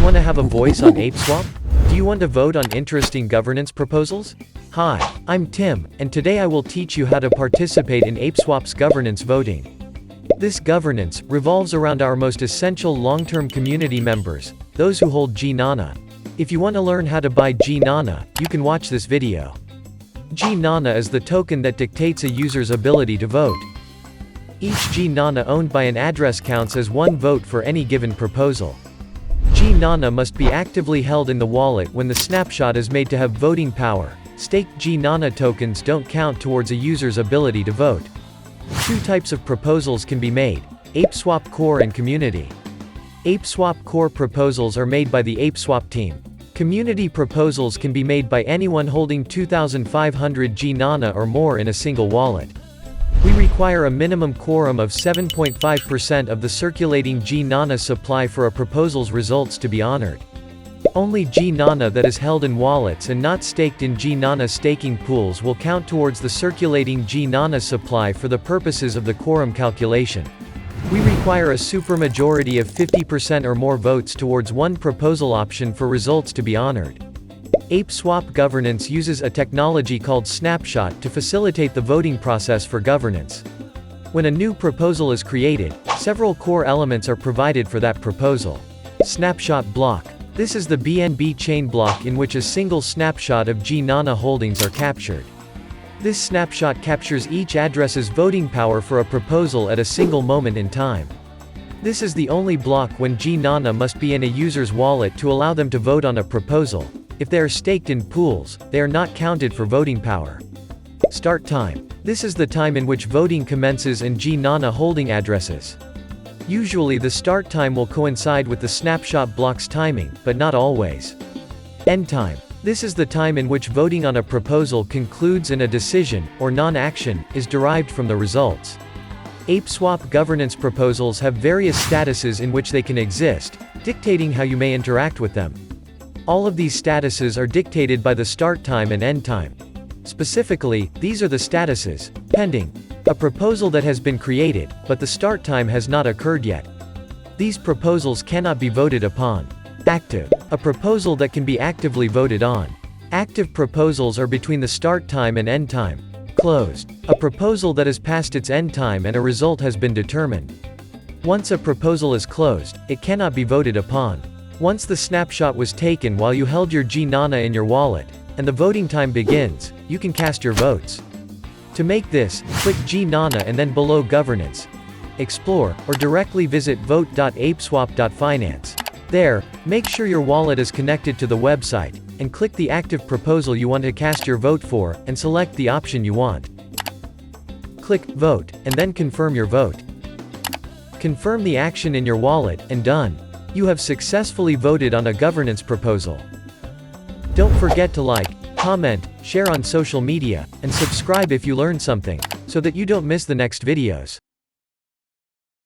want to have a voice on ApeSwap? Do you want to vote on interesting governance proposals? Hi, I'm Tim, and today I will teach you how to participate in ApeSwap's governance voting. This governance revolves around our most essential long-term community members, those who hold GNANA. If you want to learn how to buy GNANA, you can watch this video. GNANA is the token that dictates a user's ability to vote. Each GNANA owned by an address counts as one vote for any given proposal. GNANA must be actively held in the wallet when the snapshot is made to have voting power. Staked GNANA tokens don't count towards a user's ability to vote. Two types of proposals can be made: ApeSwap Core and Community. ApeSwap Core proposals are made by the ApeSwap team. Community proposals can be made by anyone holding 2,500 GNANA or more in a single wallet. We require a minimum quorum of 7.5% of the circulating GNANA supply for a proposal's results to be honored. Only GNANA that is held in wallets and not staked in GNANA staking pools will count towards the circulating GNANA supply for the purposes of the quorum calculation. We require a supermajority of 50% or more votes towards one proposal option for results to be honored. ApeSwap governance uses a technology called Snapshot to facilitate the voting process for governance. When a new proposal is created, several core elements are provided for that proposal. Snapshot block. This is the BNB chain block in which a single snapshot of GNANA holdings are captured. This snapshot captures each address's voting power for a proposal at a single moment in time. This is the only block when GNANA must be in a user's wallet to allow them to vote on a proposal. If they are staked in pools, they are not counted for voting power. Start time. This is the time in which voting commences in GNANA holding addresses. Usually the start time will coincide with the snapshot block's timing, but not always. End time. This is the time in which voting on a proposal concludes and a decision, or non-action, is derived from the results. ApeSwap governance proposals have various statuses in which they can exist, dictating how you may interact with them. All of these statuses are dictated by the start time and end time. Specifically, these are the statuses: pending, a proposal that has been created, but the start time has not occurred yet. These proposals cannot be voted upon. Active, a proposal that can be actively voted on. Active proposals are between the start time and end time. Closed, a proposal that has passed its end time and a result has been determined. Once a proposal is closed, it cannot be voted upon. Once the snapshot was taken while you held your GNANA in your wallet, and the voting time begins, you can cast your votes. To make this, click GNANA and then below Governance, Explore, or directly visit vote.apeswap.finance. There, make sure your wallet is connected to the website, and click the active proposal you want to cast your vote for, and select the option you want. Click Vote, and then confirm your vote. Confirm the action in your wallet, and done. You have successfully voted on a governance proposal. Don't forget to like, comment, share on social media, and subscribe if you learned something, so that you don't miss the next videos.